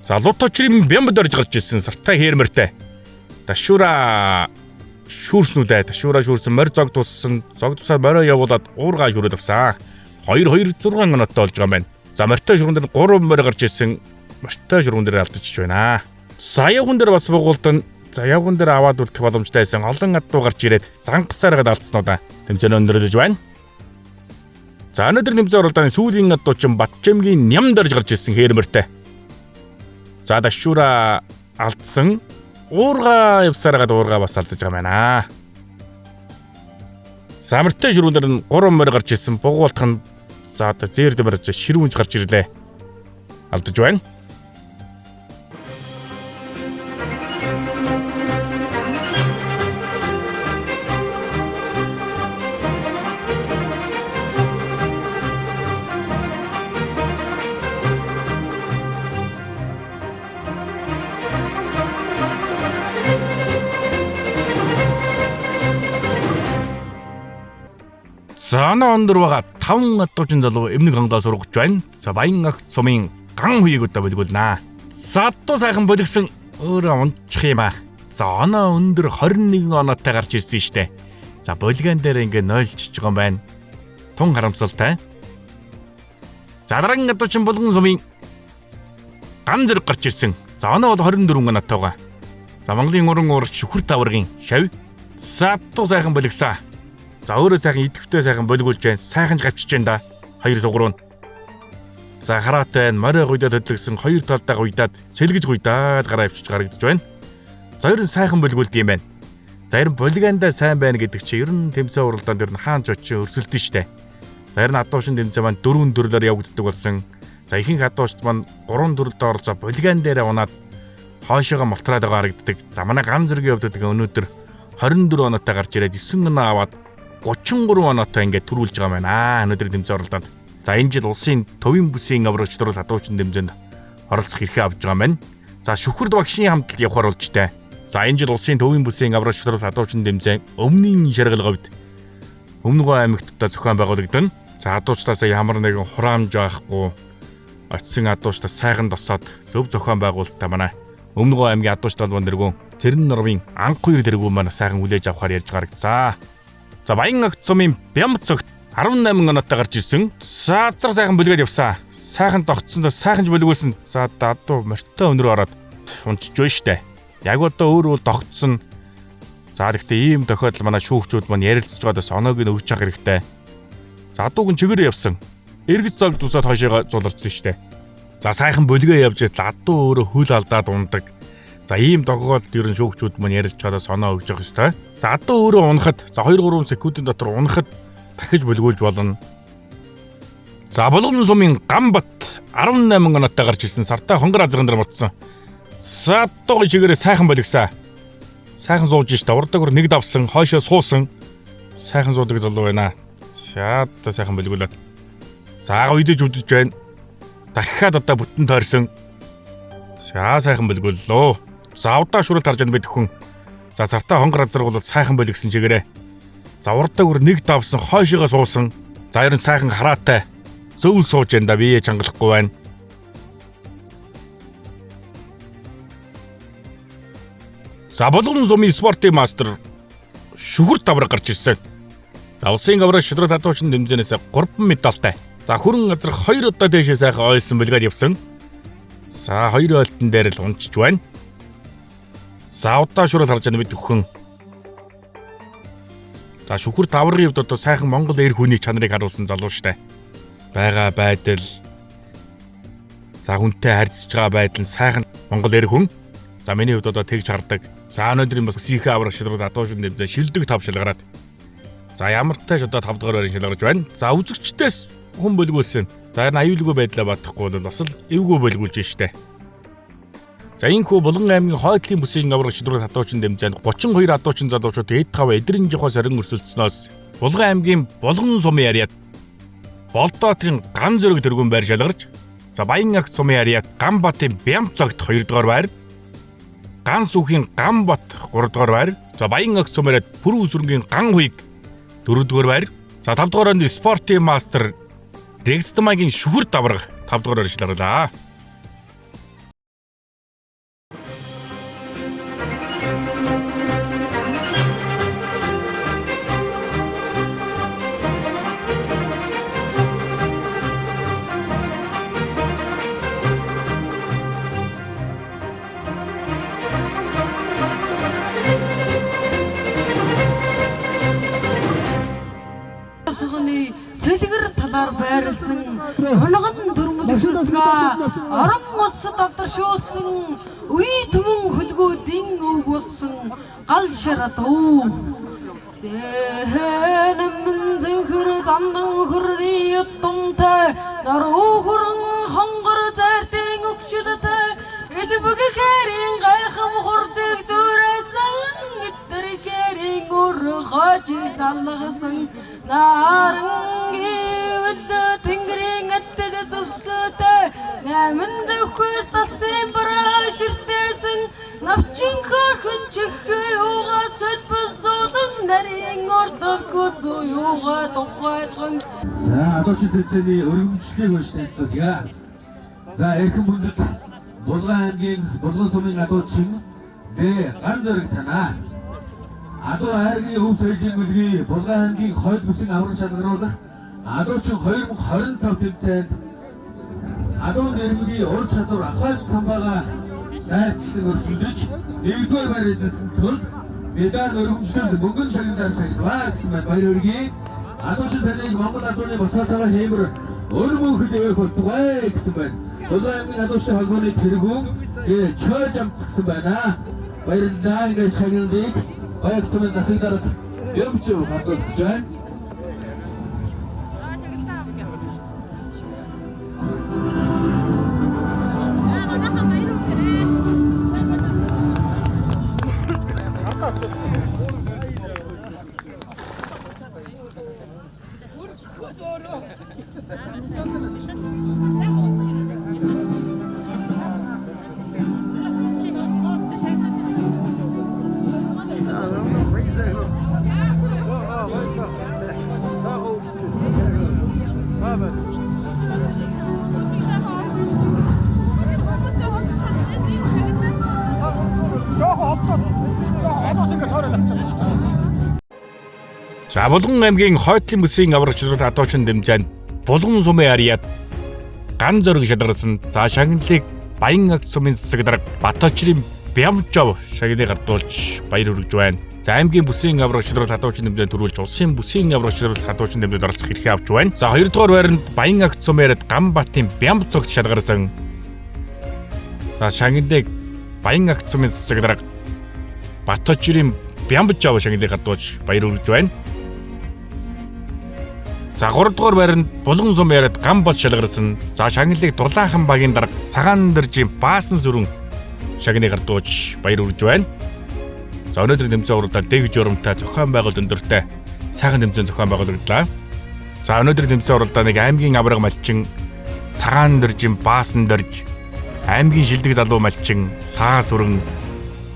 За луточрын бямбд орж гарч ирсэн сартай хээр морьтой. Дашуура шүүрснүүдээ дашуура шүүрсэн морь зог туссан. Зог тусаад морио явуулаад уургаа шүүрээд авсан. 226 оноотой болж байгаа юм байна. За морьтой шургуун дээр 3 морь гарч ирсэн. Морьтой шургуун дээр алдчихж байна. За ягуун дээр бас бугуулдан за ягуун дээр аваад үлдэх боломжтой байсан. Олон адуу гарч ирээд зангасаар гад алдснуудаа тэмцээн өндөрлөж байна. За өнөөдөр тэмцээн уралдааны сүүлийн адуучин Батчамгийн ням дорж гарч ирсэн хээр морьтой. За дашуура алдсан. Уурга явсаар гад уурга бас алдаж байгаа юм байна. За морьтой шургуун дээр 3 морь гарч ирсэн. Бугуултах нь за одоо зээр дэмэрж ширүүнж гарч ирлээ. Алдаж байна. За өндөр байгаа 5 адуучин залуу эмнэг хангалтаа сургаж байна. За баян агт сумын ган хуйг удаа болигулнаа. За адуу сайхан болигсон өөрөө унчих юм аа. За оноо өндөр 21 оноотой гарч ирсэн штэ. За болиган дээр ингээ нойлчж байгаа юм байна. Тун харамсалтай. За дараагийн адуучин болгон сумын ган зэрэг гарч ирсэн. За оноо бол 24 оноотойгоо. За Монголын уран уурч шүхэр давргийн шав. За адуу сайхан болигсан. За өөрөө сайхан идэвхтэй сайхан болигулж байна. Сайхан ч гавчиж байна да. Хоёр сугруу. За хараатай морио гуйдаад хөдлөгсөн хоёр талдаа гуйдаад сэлгэж гуйдаад гараа авчиж гарагдаж байна. За ер нь сайхан болигулд юм байна. За ер нь болигандаа сайн байна гэдэг чинь ер нь тэмцээн уралдаанд ер нь хаанч очиж өрсөлдөн штэ. За ер нь адуушин тэмцээн маань 4 төрлөөр явагддаг болсон. За ихэнх адуучд маань 3 төрлөд орж болиган дээрээ унаад хоошоогоо молтраад байгаа харагддаг. За манай гам зэргийн хувьд өнөөдөр 24 оноотой гарч ирээд 9 оноо аваад 33 оноотой ингээд төрүүлж байгаа юм байна. Өнөөдрийн тэмцээн оролдоод. За энэ жил улсын төвийн бүсийн аврагч дөрвөл адуучин тэмцээнд оролцох эрхээ авч байгаа юм байна. За шүхэрд багшийн хамтлаг явахаар болж таа. За энэ жил улсын төвийн бүсийн аврагч дөрвөл адуучин тэмцээн өмнгийн шаргалговд Өмнөгөө аймагтдаа зохион байгуулагдана. За адуучдаас ямар нэгэн хураамж авахгүй очисон адуучдаа сайхан тосоод зөв зохион байгуулалтаа манай Өмнөгөө аймгийн адууч талбан дэргүүн Тэрэн нурмын анх хоёр дэргүүн манай сайхан хүлээж авахаар ярьж гарагдсан. За баян агт сумын бямб цогт 18 оноотой гарч ирсэн. За азар сайхан бүлгээд явсан. Сайхан тогтсондоо сайхан ч бүлгүүлсэн. За адуу морьтой өнрөө ороод унчиж байна штэ. Яг одоо өөр бол тогтсон. За гэхдээ ийм тохиолдол манай шүүгчүүд маань ярилцж байгаадаас оноог нь өгч явах хэрэгтэй. За адууг нь чигээрээ явсан. Эргэж зог тусаад хойшоогоо зуларсан штэ. За сайхан бүлгээ явж идэл адуу өөрөө хөл алдаад ундаг. За ийм тохиолдолд ер нь шүүгчүүд маань ярилцж байгаадаас оноо өгч явах ёстой. За адуу өөрөө унахад за 2-3 секундын дотор унахад дахиж бүлгүүлж болно. За болгон сумын Гамбат 18 оноотой гарч ирсэн сартай хонгор азрын дээр мурцсан. За адуугийн чигээрээ сайхан болигсан. Сайхан сууж штэ урдагөр нэг давсан хойшоо суусан. Сайхан суудаг залуу байна. За одоо сайхан болигуулаад. За уйдэж үдэж байна. Дахиад одоо бүтэн тойрсон. За сайхан болигууллоо. За удаа шүрэл тарж байна бид хүн. За сартай хонгор азар бол сайхан болигсон чигээрээ. За урдагөр нэг давсан хойшоогоо суусан. За ер нь сайхан хараатай. Зөв сууж энэ да бие чангалахгүй байна. За болгон сумын спортын мастер шүхэр давраг гарч ирсэн. За улсын аврагч шудраг адуучин тэмцээнээс 3 медальтай. За хүрэн газар 2 удаа дээшээ сайхан ойсон бэлгээд явсан. За 2 ойлтон дээр л унчиж байна. За удаа шуурал харж байгаа мэд өхөн. За шүхэр даврын хувьд одоо сайхан Монгол эр хүний чанарыг харуулсан залуу штэ. Бага байдал. За хүнтэй харьцаж байгаа байдал нь сайхан Монгол эр хүн. За миний хувьд одоо тэгж хардаг. За өнөөдрийн бас сихэ аврах шилрүүд атуушин нэмзэ шилдэг тав шалгараад. За ямар ч тааш одоо 5 дугаар байрын шалгарч байна. За үзэгчдээс хүн бөлгүүлсэн. За энэ аюулгүй байдлаа бадахгүй бол бас л эвгүй бөлгүүлж штэ. За энэхүү Булган аймгийн хойдлын бүсийн аврах шилрүүд атуушин нэмзэнд 32 атуучин залуучууд эд тав эдрийн жихоо сарин өрсөлдснөөс Булган аймгийн Булган сумын яриад Болдоотрын ган зөрөг тэргүүн байр шалгарч. За Баян агт сумын яриад Ганбатын Бямц цагт 2 дугаар байр. Ган сүхийн Ганбат 3 дугаар байр. За Баян агт сумын яриад Пүрэв сүрэнгийн Ган хуйг 4 дугаар байр. За 5 дугааранд спортын мастер Рекстмагийн шүхэр давраг 5 дугаар байршларлаа. Цэлгэр талаар байрлсан унган төрмөлхөлтга орон улсад авдаршуулсан үе түмэн хөлгүүдийн өв болсон гал шарат уу Зэнэмэн зэнхэр замдан хөрний ютумтай наруу хүрэн хонгор зайртын өвчөлтэй эдбэгхэрийн гайхам хурдаг дүрэсэн гитэрхэрийн өргөж залгасан Нарангийн тэнгэрийн атад зүстэй нэмэн дэвхээс тасан бараа ширтээсэн навчин хөрхөн чихээ угаас сэлбэл золон нарийн ордолгүй зуюугаа тухайлган За адуучин төвчний өргөмжлөгийг уншицгаая. За эрхэм хүндэт Булган аймгийн Булган сумын адуучин ган зөрөг танаа. Адуу айргийн өв соёлын мөлгийн Булган аймгийн хойд бүсийн аврах шалгаруулах адуучин 2025 тэмцээнд адуу нэрмгийн ур чадвар ахаад самбаага найрцсан өрсөлдөж 1-р байр эзэлсэн тул медаль өргөмжлөлд мөнгөн шагналаар шагналаа гэсэн баяр хүргэе. Адуучин таныг Монгол адууны босоотойгоо хиймэр өр мөнхөд явах болтугай гэсэн байна. Булган аймгийн адуучин холбооны тэргүүн чойж амтсан байна. Баярлалаа гэж шагналыг Баяр томын засагдараад явж хадгалж байна. За Булган аймгийн хойдлын бүсийн аврах шилрүүд адуучин дэмжээнд Булган сумын яриад ган зөрөг шалгарсан. За шагналыг Баян агт сумын засаг дарга Баточрын Бямжов шагналыг гардуулж баяр хүргэж байна. За аймгийн бүсийн аврах шилрүүд адуучин дэмжээнд төрүүлж улсын бүсийн аврах шилрүүд адуучин дэмжээнд оролцох эрхээ авч байна. За 2 дугаар байранд Баян агт сумын яриад Ганбатын Бямцогт шалгарсан. За шагналыг Баян агт сумын засаг дарга Баточрын Бямжов шагналыг гардуулж баяр хүргэж байна. За 3 дугаар байранд Булган сум яриад Ганбат шалгарсан. За шагналыг Дулаахан багийн дарга Цагаан дэржийн Баасан сүрэн шагныг гардуулж баяр хүргэж байна. За өнөөдрийн тэмцээн уралдаанд дэг журамтай зохион байгуулалт өндөртэй сайхан тэмцээн зохион байгуулагдлаа. За өнөөдрийн тэмцээн уралдааныг аймгийн авраг малчин Цагаан дэржийн Баасан дэрж, аймгийн шилдэг залуу малчин Лаа сүрэн,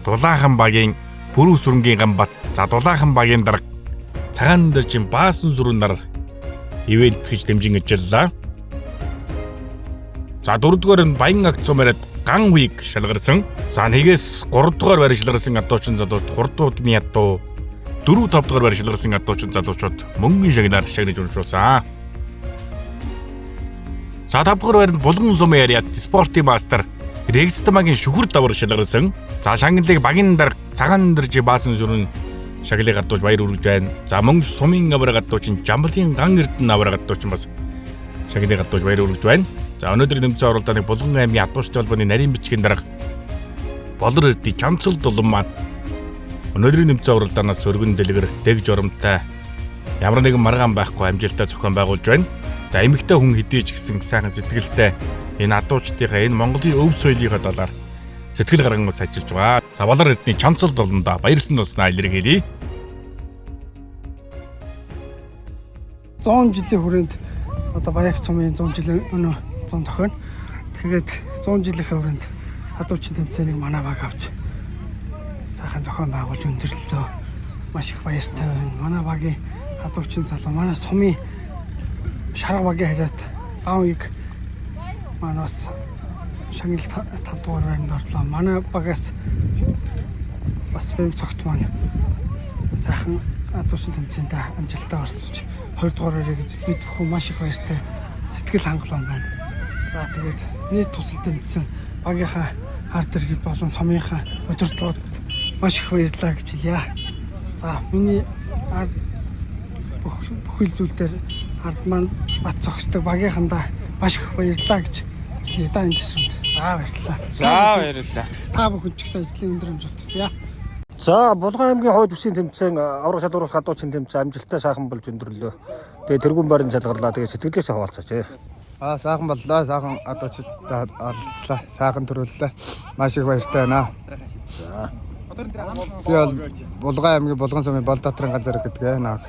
Дулаахан багийн Пүрэв сүрэнгийн Ганбат, за Дулаахан багийн дарга Цагаан дэржийн Баасан сүрэн нар ивент хийж дэмжин ажиллаа. За 4 дугаар нь Баян агт сум яриад Ган хуйг шалгарсан. За нэгээс 3 дугаар байр шалгарсан адуучин залууд хурдуудны ядуу 4-5 дугаар байр шалгарсан адуучин залуучууд мөнгөний шагнаар шагнаж уншуулсан. За 5 дугаар байранд Булган сумын яриад спортын мастер Регстамагийн шүхэр давар шалгарсан. За Шангилыг багийн дарга цагаан дэржи баасан сүрэн шаглыг гадууж баяр хүргэж байна. За мөн сумын авраг гадуучин Жамблын ган эрдэнэ авраг гадуучин бас шаглыг гадууж баяр хүргэж байна. За өнөөдрийн нэмцэн оролдооны Булган аймгийн атууштай холбооны нарийн бичгийн дарга Болор эрдий Чамцал дулан маань өнөөдрийн нэмцэн оролдооноос өргөн дэлгэр дэг жоромтой ямар нэгэн маргаан байхгүй амжилттай зохион байгуулж байна. За эмэгтэй хүн хэдий ч гэсэн сайхан сэтгэлтэй энэ адуучдынхаа энэ Монголын өв соёлынхаа талаар сэтгэл гарган бас ажиллаж байгаа. За Болор эрдний Чамцал дуландаа баярсан болсноо илэрхийлье. 100 жилийн хүрээнд одоо Баярх цомын 100 жилийн өнөө 100 тохино. Тэгээд 100 жилийнхээ хүрээнд адуучин тэмцээнийг манай баг авч сайхан зохион байгуулж өндөрлөлөө. Маш их баяртай байна. Манай багийн адуучин залуу манай сумын шарга багийн харьяат аавыг манаас Шангил 5 дугаар байранд орлоо. Манай багаас бас бэм цогт маань сайхан адуучин тэмцээнд амжилттай оролцож 2 дугаар байрыг бид бүхэн маш их баяртай сэтгэл хангалуун байна. За тэгээд нийт тусал тэмцээн багийнхаа ард иргэд болон сумынхаа удирдлагууд маш их баярлалаа гэж хэлье. За миний ард бүхэл зүйл дээр ард маань бат цогцдог багийнхандаа маш их баярлалаа гэж хэлье да энэ төсөнд. За баярлалаа. За баярлалаа. Та бүхэн ч гэсэн ажлын өндөр амжилт хүсье. За Булган аймгийн хойд бүсийн тэмцээн авраг шалгаруулах адуучин тэмцээн амжилттай сайхан болж өндөрлөө. Тэгээ тэргүүн байранд шалгарлаа. Тэгээ сэтгэлээсээ хаваалцаач. Сайхан боллоо. Сайхан адуучдад оролцлоо. Сайхан төрүүллээ. Маш их баяртай байна. За. Би бол Булган аймгийн Булган сумын Бол дотрын ганц зэрэг гэдэг наа.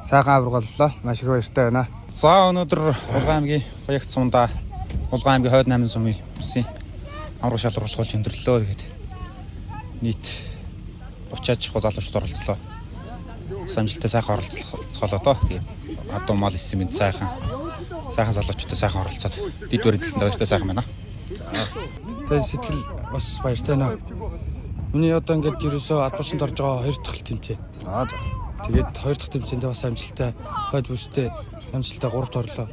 Сайхан авраг боллоо. Маш их баяртай байна. За өнөөдөр Булган аймгийн Баярх цумдаа Булган аймгийн хойд 8 сумын бүсийн авраг шалгаруулах өндөрлөө. Тэгээд нийт 30-аад чих залуучууд оролцлоо. Амжилттай сайхан оролцолоо доо. Тэгээд адуу мал исэн мэд сайхан залуучуудтай сайхан оролцоод дид бэр эзэлсэн баяртай сайхан байна. Тэгээд сэтгэл бас баяртай наа. Миний одоо ингээд ерөөсөө адуучинд орж байгаа 2 дахь тэмцээн. За. Тэгээд 2 дахь тэмцээндээ бас амжилттай хойд бүстэй амжилттай 3-т орлоо.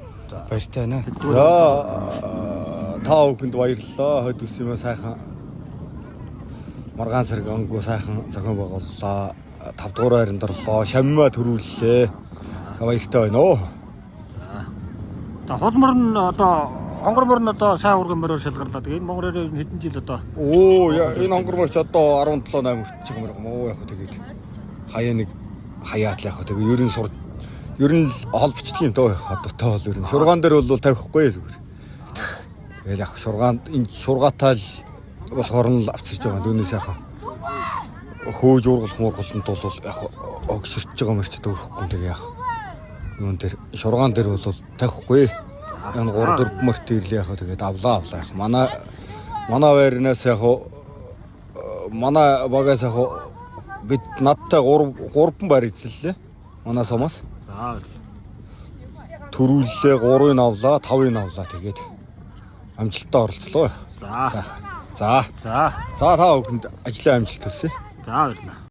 Баяртай байна. За та бүхэнд баярлалаа. Хойд бүсийн сайхан маргаан сарг өнгөө сайхан зохион байгууллаа. 5 дугаар байранд орлоо. Шаммаа төрүүллээ. Баяртай байна оо. За хулмар нь одоо хонгор мөр нь одоо сайн урган мөрөөр шалгарлаа. Тэгээ энэ Монгол эрийн хэдэн жил одоо Энэ хонгор мөрч одоо 17 8 хүрчих юм байна. Муу яг тэгээд хаяат л яг тэгээд ер нь хол бичлэг юм дөө одоо тоо бол ер нь шургаан дээр бол тавихгүй зүгээр. Тэгэл яг энэ шургаатай л болохоор нь авчирч байгаа. Дүүнээс яхаа хөөж уургал муургаланд бол яг огширч байгаа мөрч дөрөхгүй тэгээ яг юун дээр шургаан дээр бол тавихгүй. Энэ 3-4 мөрт ирлээ яг тэгээд авлаа яг манай байрнаас яг манай багаас яг бид надтай 3 байр эзэллээ. Манай сумаас. За. Төрүүллээ 3-ыг авлаа, 5-ыг авлаа тэгээд амжилттай оролцлоо. За та бүхэнд ажлын амжилт хүсье. За баярлалаа.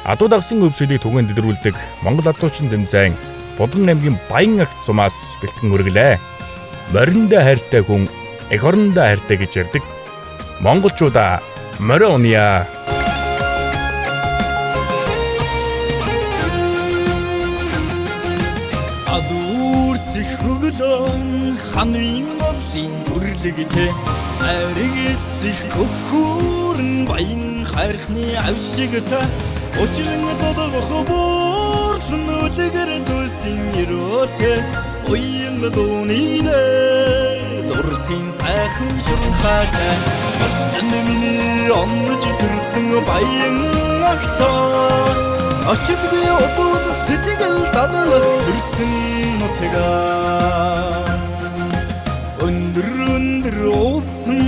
Адуу дагсан өвсөлийг түгээн дэврүүлдэг Монгол адуучин тэмцээн Булган аймгийн Баян агт цумаас бэлтгэн өргөлээ. Мориндоо хайртай хүн эх орондоо хайртай гэж ярьдаг. Монголчуудаа морио уния. Адуурсих хөглөн ханын голын төрлөгтэй аригсих хөхүүрн баян хайрхны авшигтай учрын зодох буурлын үлгэр төсөн ирүүлтэй уян дууны дуртын сайхан шунхаатай очсон миний онж төрсөн баян агтаа очид би одод сэтгэл дадлах төрсөн нутгаа өндөр уулсан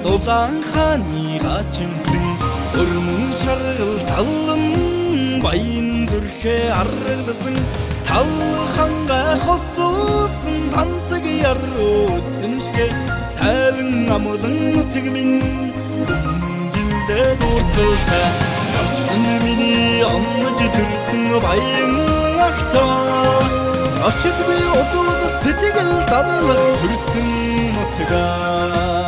дулаан хааны гачимсэн өрмөн шаргал талан баян зүрхээ аргадсан тал ханга хосуулсан тансаг яруудсэншгэ тайван амлан нутгмин жилдээ дуусалтай очсон миний онж төрсөн баян агтаа очилгүй удалга сэтгэл дадлах төрсөн нутгаа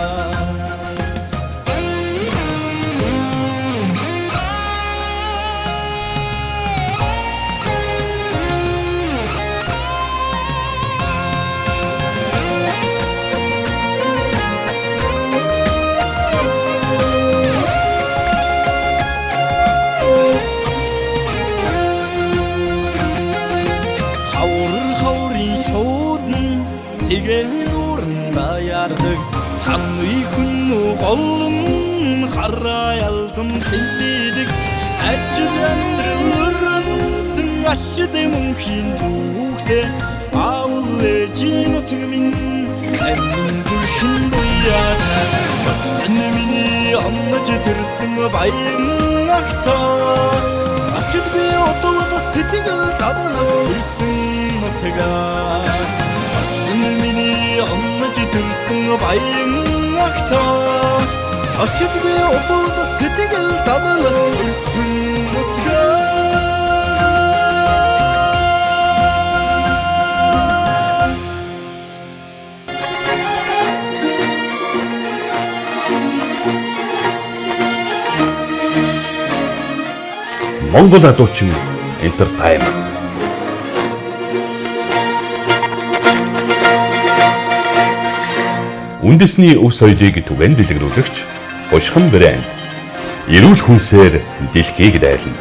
Эгээр баярдаг хамны хүн голн хараа ялдам цэлдэг ажил амьдралсан ашид мөнхийн түүхтэй аулэжин утгмин амин зүрхэн буяата очтон миний оннож төрсөн баян ахтаа очилгүй одолго сэтгэл дадлах төрсөн нутгаа миний оннож төрсөн баян ахтаа очилгүй удалга сэтгэл дадлах төрсөн нутгаа Монгол адуучин entertainment үндэсний өс соёлыг түгээн дэлгэрүүлэгч Хушхан брэнд эрүүл хүнсээр дэлхийг дайлна.